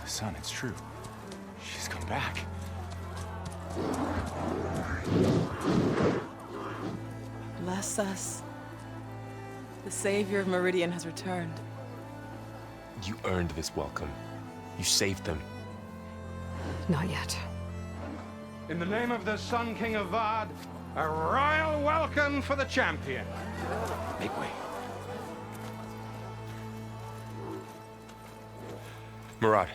Son, it's true. She's come back. Bless us. The savior of Meridian has returned. You earned this welcome. You saved them. Not yet. In the name of the Sun King of Vard, a royal welcome for the champion. Make way. Murat,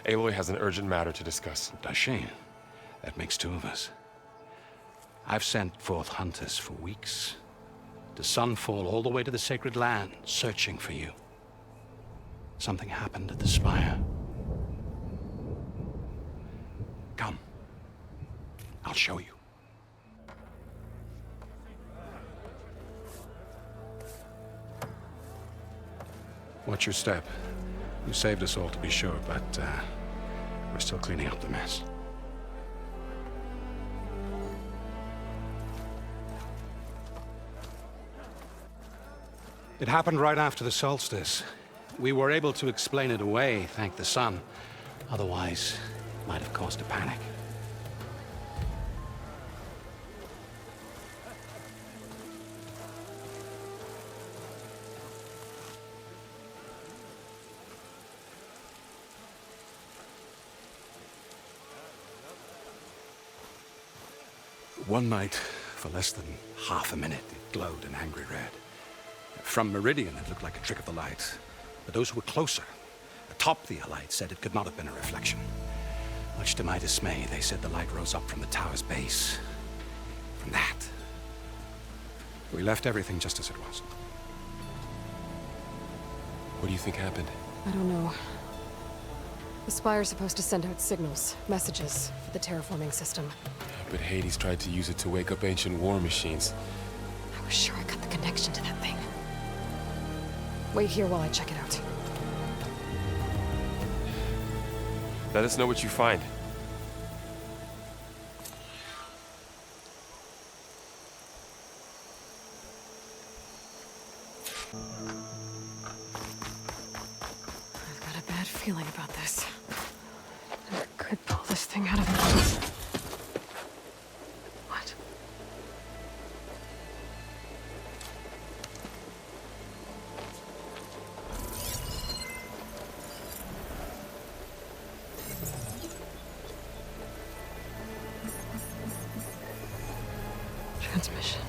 Aloy has an urgent matter to discuss. Dashane. That makes two of us. I've sent forth hunters for weeks. To Sunfall all the way to the Sacred Land, searching for you. Something happened at the Spire. Come. I'll show you. Watch your step. You saved us all, to be sure, but we're still cleaning up the mess. It happened right after the solstice. We were able to explain it away, thank the sun. Otherwise, it might have caused a panic. One night, for less than half a minute, it glowed an angry red. From Meridian, it looked like a trick of the light. But those who were closer, atop the light, said it could not have been a reflection. Much to my dismay, they said the light rose up from the tower's base. From that. We left everything just as it was. What do you think happened? I don't know. The Spire's supposed to send out signals, messages, for the terraforming system. But Hades tried to use it to wake up ancient war machines. I was sure I got the connection to that thing. Wait here while I check it out. Let us know what you find. I've got a bad feeling about this. I could pull this thing out of it. What? Transmission.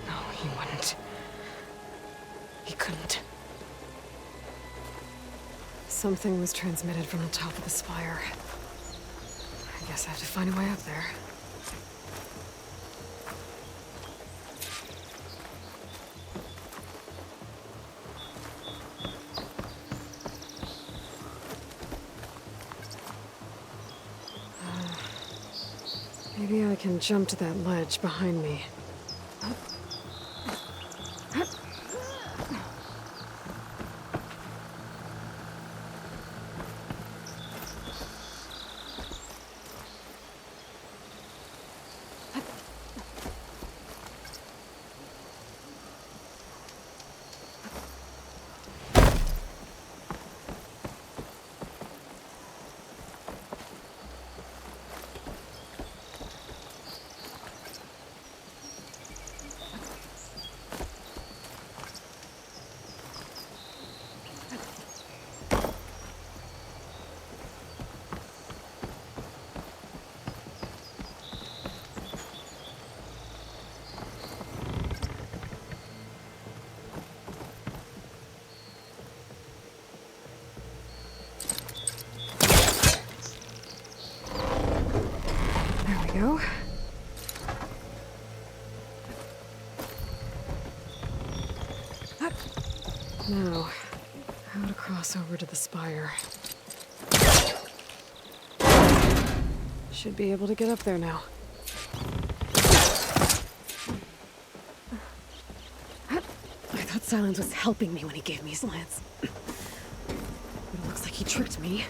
No, he wouldn't. He couldn't. Something was transmitted from the top of the spire. I guess I have to find a way up there. Maybe I can jump to that ledge behind me. Go. Now, how to cross over to the spire. Should be able to get up there now. I thought Silence was helping me when he gave me his lance. tricked me.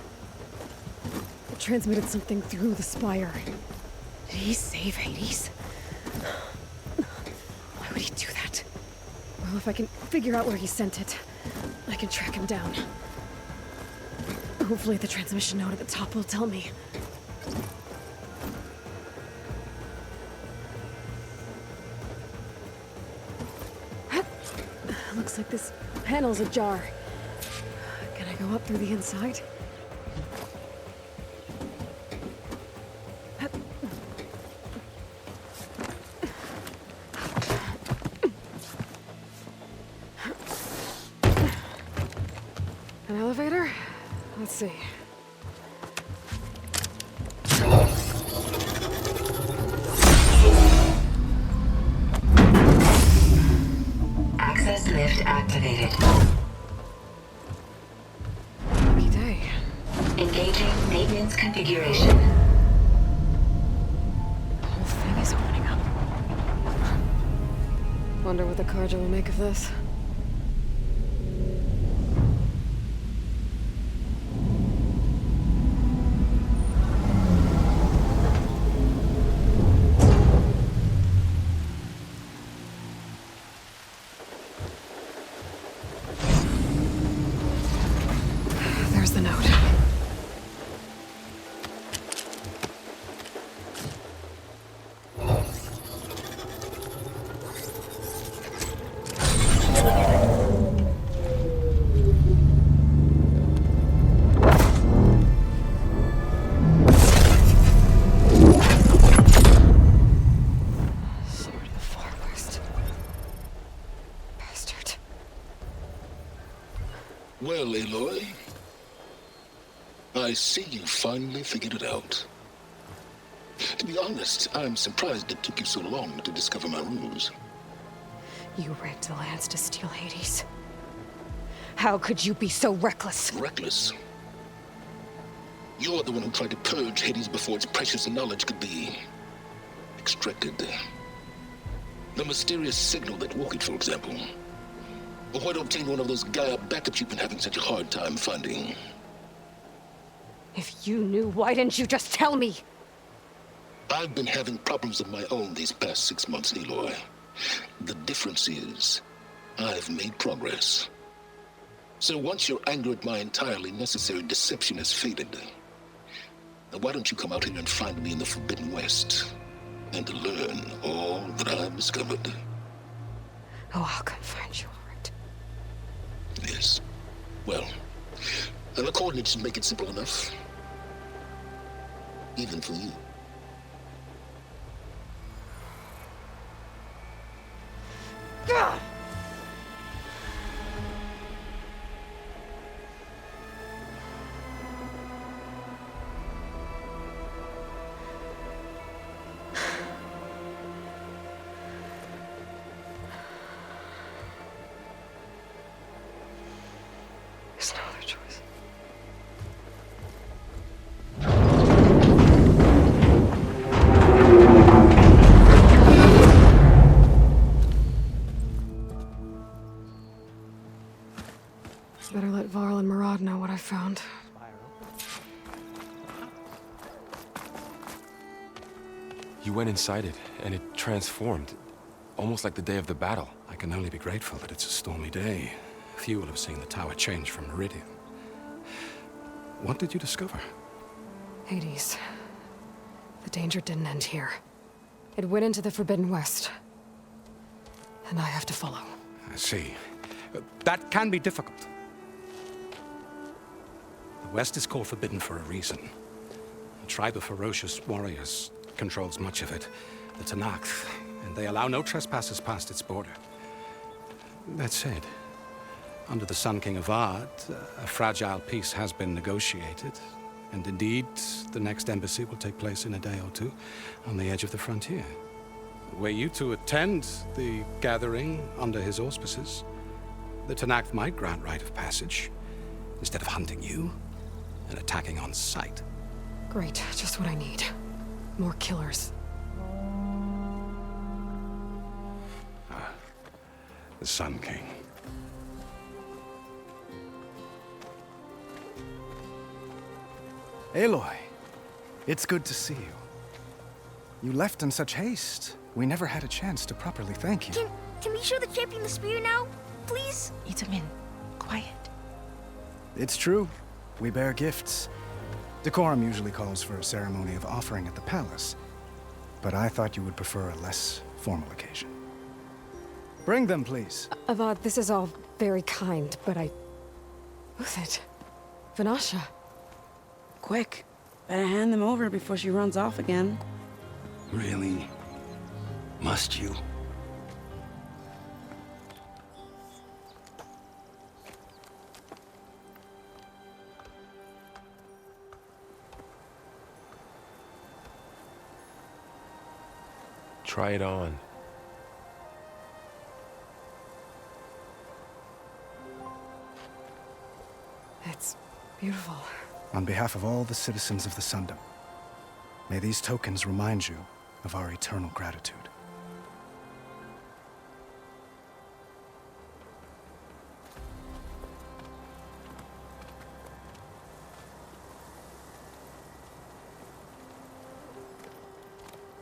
It transmitted something through the spire. Did he save Hades? Why would he do that? Well, if I can figure out where he sent it, I can track him down. Hopefully the transmission node at the top will tell me. Looks like this panel's ajar. Can I go up through the inside? An elevator? Let's see. Access lift activated. Lucky day. Engaging maintenance configuration. The whole thing is opening up. Wonder what the Carja will make of this. There's the note. Sword of the Far West. Bastard. Well, Aloy, I see you finally figured it out. To be honest, I'm surprised it took you so long to discover my ruse. You rigged the lands to steal Hades. How could you be so reckless? Reckless. You're the one who tried to purge Hades before its precious knowledge could be extracted. The mysterious signal that woke it, for example. Or why to obtain one of those Gaia backups you've been having such a hard time finding. If you knew, why didn't you just tell me? I've been having problems of my own these past 6 months, Aloy. The difference is, I've made progress. So once your anger at my entirely necessary deception has faded, now why don't you come out here and find me in the Forbidden West, and learn all that I've discovered? Oh, I'll come find you, all right. Yes. Well, and the coordinates should make it simple enough. Even for you. Gah! There's no other choice. Better let Varl and Murad know what I found. You went inside it, and it transformed. Almost like the day of the battle. I can only be grateful that it's a stormy day. Few will have seen the tower change from Meridian. What did you discover? Hades. The danger didn't end here. It went into the Forbidden West. And I have to follow. I see. That can be difficult. The West is called Forbidden for a reason. A tribe of ferocious warriors controls much of it, the Tanakh, and they allow no trespassers past its border. That said, under the Sun King of Ard, a fragile peace has been negotiated, and indeed, the next embassy will take place in a day or two on the edge of the frontier. Were you to attend the gathering under his auspices, the Tanakh might grant right of passage, instead of hunting you and attacking on sight. Great, just what I need. More killers. The Sun King. Aloy, it's good to see you. You left in such haste. We never had a chance to properly thank you. Can we show the champion the spear now? Please? Itamin, quiet. It's true. We bear gifts. Decorum usually calls for a ceremony of offering at the palace, but I thought you would prefer a less formal occasion. Bring them, please. Avad, this is all very kind, but Who's it? Vanasha. Quick. Better hand them over before she runs off again. Really? Must you? Try it on. It's beautiful. On behalf of all the citizens of the Sundom, may these tokens remind you of our eternal gratitude.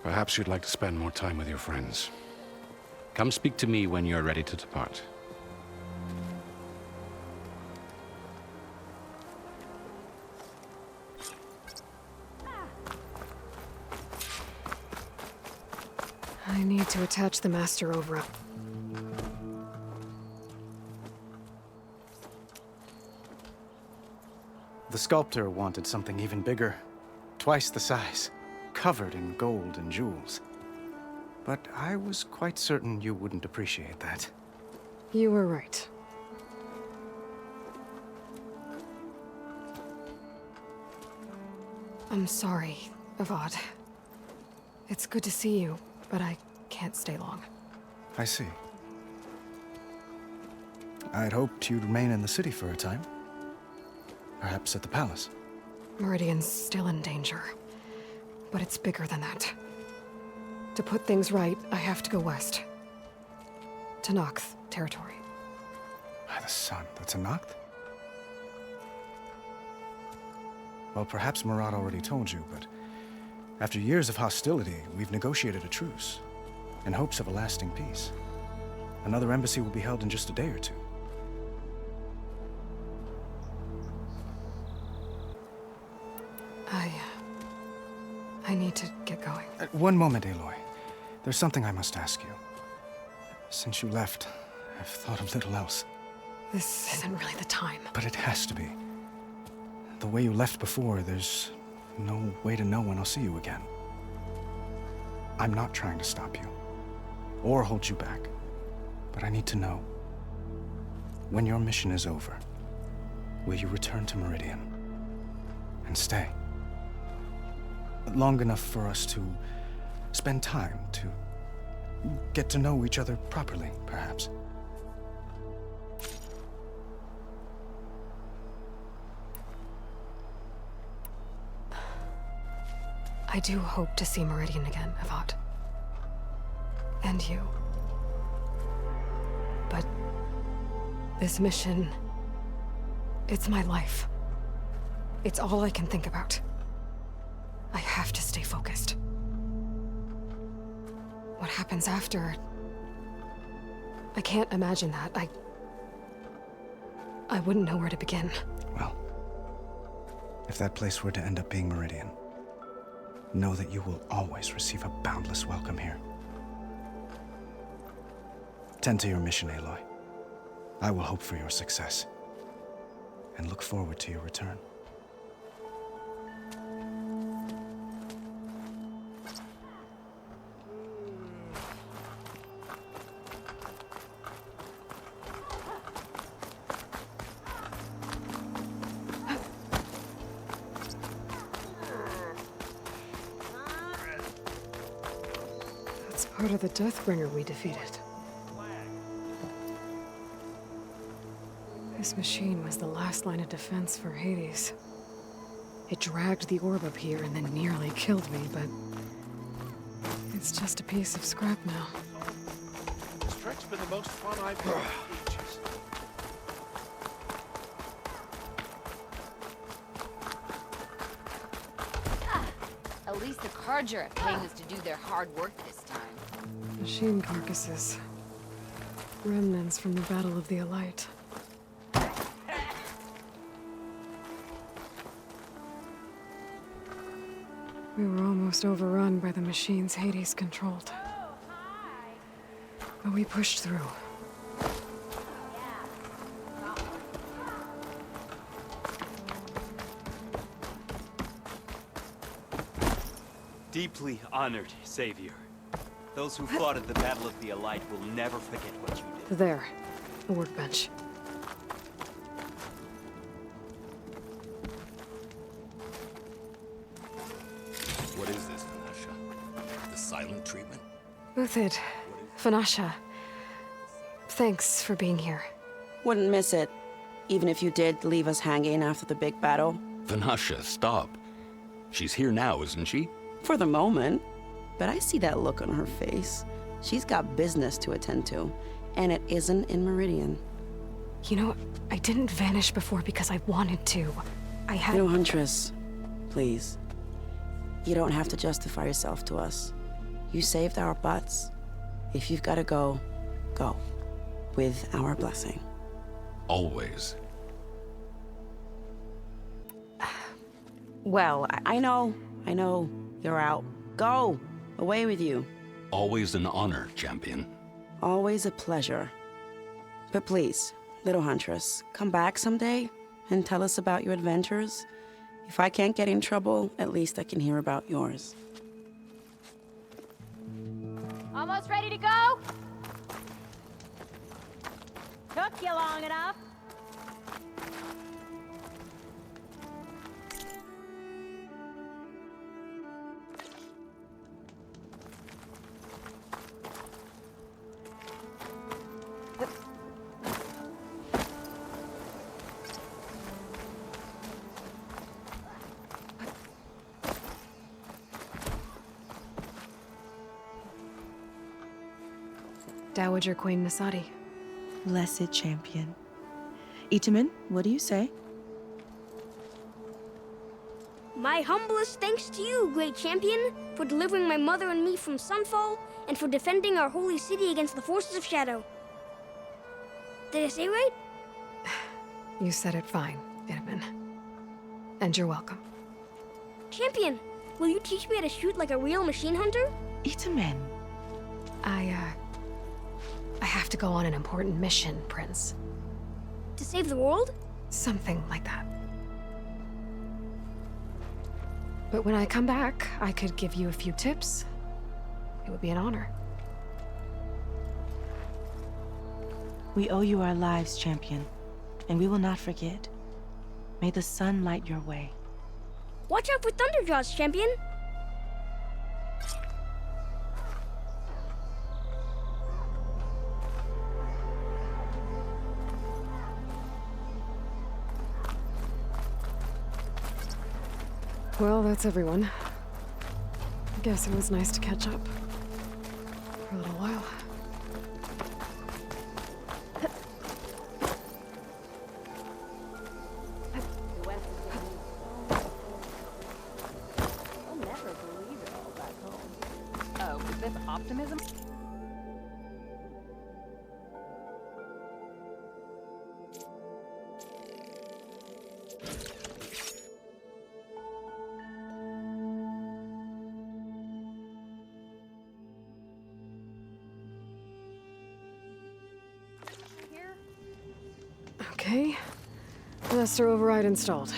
Perhaps you'd like to spend more time with your friends. Come speak to me when you're ready to depart. I need to attach the Master over. The sculptor wanted something even bigger, twice the size, covered in gold and jewels. But I was quite certain you wouldn't appreciate that. You were right. I'm sorry, Avad. It's good to see you, but I can't stay long. I see. I'd hoped you'd remain in the city for a time. Perhaps at the palace. Meridian's still in danger. But it's bigger than that. To put things right, I have to go west. To Noct territory. By the sun, that's a Noct? Well, perhaps Murad already told you, but after years of hostility, we've negotiated a truce, in hopes of a lasting peace. Another embassy will be held in just a day or two. I need to get going. One moment, Aloy. There's something I must ask you. Since you left, I've thought of little else. This isn't really the time. But it has to be. The way you left before, there's no way to know when I'll see you again. I'm not trying to stop you, or hold you back. But I need to know, when your mission is over, will you return to Meridian and stay? Long enough for us to spend time, to get to know each other properly, perhaps. I do hope to see Meridian again, Avad. And you. But this mission, it's my life. It's all I can think about. I have to stay focused. What happens after? I can't imagine that. I wouldn't know where to begin. Well, if that place were to end up being Meridian, know that you will always receive a boundless welcome here. Tend to your mission, Aloy. I will hope for your success, and look forward to your return. That's part of the Deathbringer we defeated. This machine was the last line of defense for Hades. It dragged the orb up here and then nearly killed me, but it's just a piece of scrap now. This trek's been the most fun I've had in ages. Charger paying us to do their hard work this time. Machine carcasses. Remnants from the Battle of the Elite. We were almost overrun by the machines Hades controlled. But we pushed through. Deeply honored, Savior. Those who fought at the Battle of the Elite will never forget what you did. There. The workbench. What is this, Vanasha? The silent treatment? Uthid. Vanasha. Thanks for being here. Wouldn't miss it, even if you did leave us hanging after the big battle. Vanasha, stop. She's here now, isn't she? For the moment. But I see that look on her face. She's got business to attend to, and it isn't in Meridian. You know, I didn't vanish before because I wanted to. I had— No, Huntress. Please. You don't have to justify yourself to us. You saved our butts. If you've got to go, go. With our blessing. Always. Well, I know. You're out. Go! Away with you. Always an honor, champion. Always a pleasure. But please, little Huntress, come back someday and tell us about your adventures. If I can't get in trouble, at least I can hear about yours. Almost ready to go? Took you long enough. Dowager Queen Nasadi. Blessed champion. Itamen, what do you say? My humblest thanks to you, great champion, for delivering my mother and me from Sunfall, and for defending our holy city against the forces of Shadow. Did I say right? You said it fine, Itamen. And you're welcome. Champion, will you teach me how to shoot like a real machine hunter? Itamen. I have to go on an important mission, Prince. To save the world? Something like that. But when I come back, I could give you a few tips. It would be an honor. We owe you our lives, champion, and we will not forget. May the sun light your way. Watch out for Thunderjaws, champion! Well, that's everyone. I guess it was nice to catch up. For a little while. I'll never believe it all back home. Oh, is this optimism? Okay. Master override installed.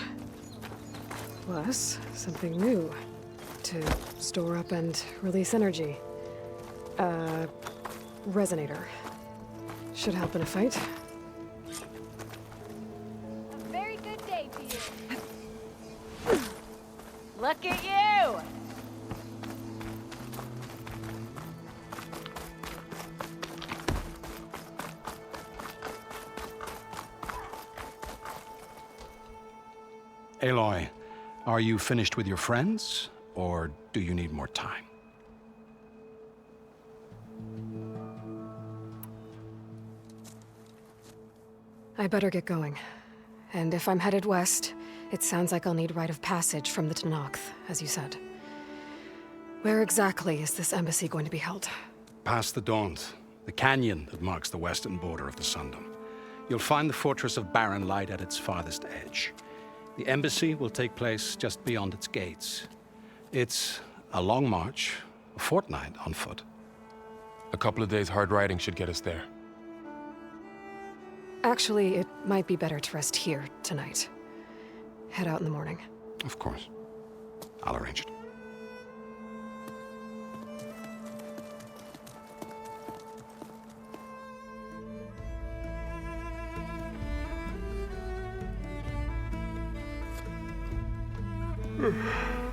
Plus, something new. To store up and release energy. Resonator. Should help in a fight. A very good day to you. Look at you! Aloy, are you finished with your friends, or do you need more time? I better get going. And if I'm headed west, it sounds like I'll need rite of passage from the Tenakth, as you said. Where exactly is this embassy going to be held? Past the Daunt, the canyon that marks the western border of the Sundom. You'll find the fortress of Barren Light at its farthest edge. The embassy will take place just beyond its gates. It's a long march, a fortnight on foot. A couple of days hard riding should get us there. Actually, it might be better to rest here tonight. Head out in the morning. Of course. I'll arrange it. Ugh.